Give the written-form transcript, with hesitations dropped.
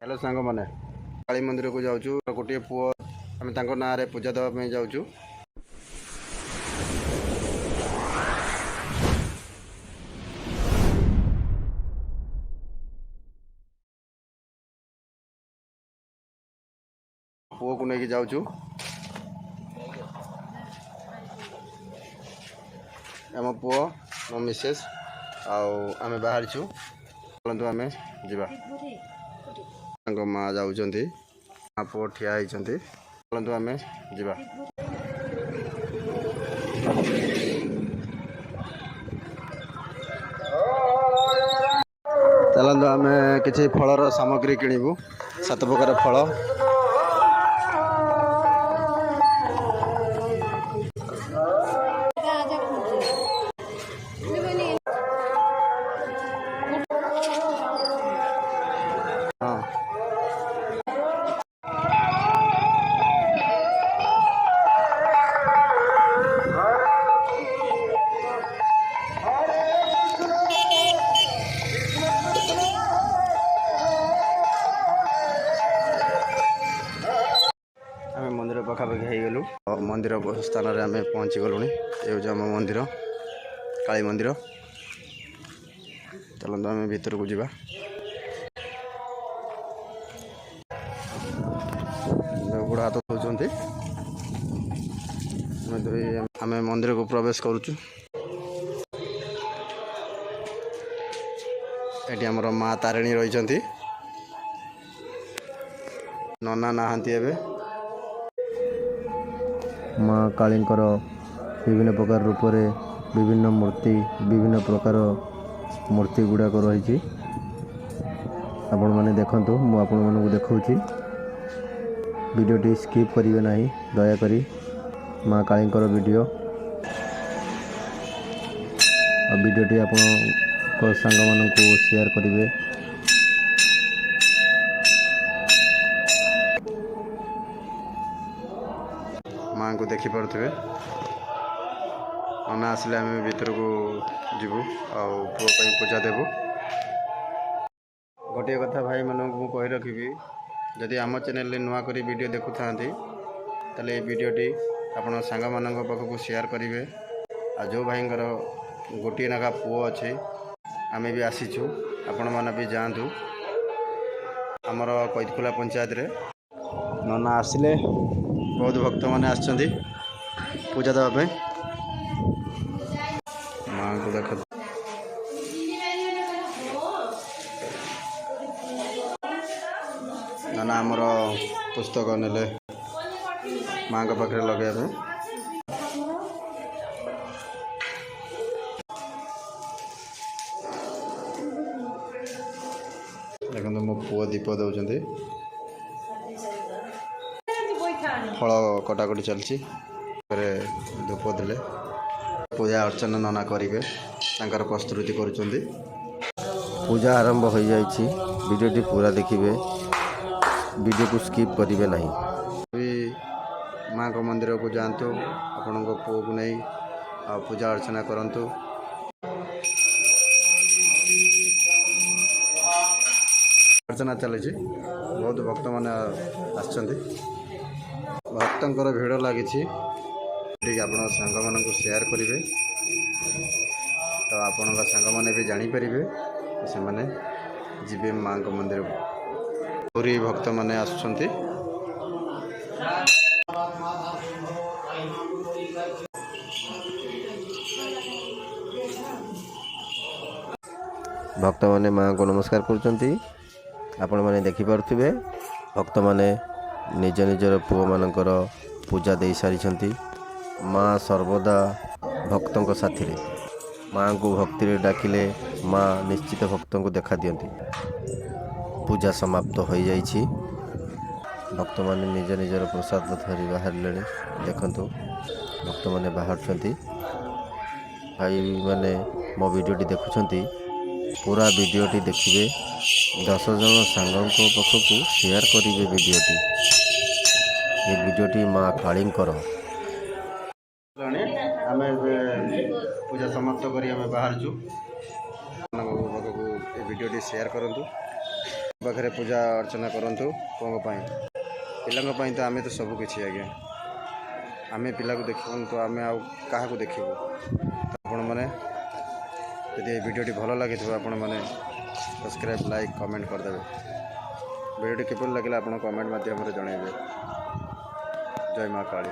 Hello सांग मैंने काली मंदिर को जाऊँ गोटे पुओ आम ना पूजा देवाई जाऊँ। पुओ को लेकिन जाऊँ आम पुओ मो मिसेस आम बाहर चलतु आम जा माँ जाऊँ माँ पुओ ठिया होती चलतु आम जा चलतु आम किसी फलर सामग्री किणवु 7 प्रकार फल मंदिर पखापाखि होगलु मंदिर स्थान में आम पहुँची गलु। ये आम मंदिर काली मंदिर चलते आम भीतर को जा गोड़ हाथ धोते आम मंदिर को प्रवेश करुचु। ये आमर माँ तारिणी रही नना नहांती एबे माँ कालींकर विभिन्न प्रकार रूप से विभिन्न मूर्ति विभिन्न प्रकार मूर्ति गुड़ाक रही आपण मैंने देखंतु मु आपण मानक देखौछि वीडियोटी स्किप करिवे नाही दयाकरी माँ कालींकर वीडियो वीडियोटी आपण सांग मानक शेयर करिवे। माँ को देखी पारे नना आसिले आम भीतर को जीवु पुओ पूजा देवु। गोटे कथा भाई मानक मु कही रखी जदि आम चैनल नुआ करी वीडियो देखु था ताले वीडियोटी आपण सांग मानक पाखक शेयर करेंगे। आ जो भाई गोटे नागा पुओ अच्छे आम भी आसीचु आपण मैंने भी जातु आमर कैदखोला पंचायत रे नना आसिले बहुत भक्त मैंने आछंती पूजा देवाई माँ को देख नाना आमर पुस्तक नेले माँ का पाखे लगे देखो मो पुओ दीप दौरान फल कटाकटी चलती धूप देले पूजा अर्चना नना करेंगे प्रस्तुति करुँच। पूजा आरंभ हो जाइछि वीडियोटी पूरा देखिए वीडियो को स्किप करिवे नहीं। माँ को मंदिर को जातु आपण पुओ को नहीं पूजा अर्चना करंतु। अर्चना चली बहुत भक्त मैंने आछंती भक्तर भिड़ लगी आप सांग मान शेयर करेंगे तो आपण सांग मैंने भी जापर से मैंने जीवे माँ को मंदिर पूरी भक्त मैंने आसुंच। भक्त माने माँ को नमस्कार करुचंती आपण माने देखि पारुथिबे भक्त माने निज निजर पुओ मानकर पूजा दे सारी माँ सर्वदा भक्तों को साथी रे माँ को भक्ति रे डाकिले माँ निश्चित भक्तों को देखा दियंती। पूजा समाप्त हो जाइछि भक्त माने निज निजर प्रसाद धरी बाहर ले देखंतु भक्त माने बाहर छंती भाई माने मो वीडियोटी देखुछंती पूरा वीडियोटी देखिए 10 जन सांगों पाखक शेयर करेंगे वीडियोटी। ये वीडियोटी माँ कालींकर आम पूजा समाप्त करी आम बाहर वीडियोटी शेयर करूँ। ପାଖରେ ପୂଜା ଅର୍ଚ୍ଚନା କରନ୍ତୁ ପୁଅଙ୍କ ପାଇଁ। ପିଲାଙ୍କ ପାଇଁ ତ ଆମେ ତ ସବୁ କିଛି ଆଜ୍ଞା। ଆମେ ପିଲାକୁ ଦେଖିବୁନି ତ ଆମେ ଆଉ କାହାକୁ ଦେଖିବୁ। ତ ଆପଣମାନେ ଯଦି ଏ ଭିଡ଼ିଓଟି ଭଲ ଲାଗିଥିବ ଆପଣମାନେ ସବସ୍କ୍ରାଇବ୍ ଲାଇକ୍ କମେଣ୍ଟ କରିଦେବେ। ଭିଡ଼ିଓଟି କିପରି ଲାଗିଲା ଆପଣ କମେଣ୍ଟ ମାଧ୍ୟମରେ ଜଣାଇବେ। ଜୟ ମା କାଳୀ।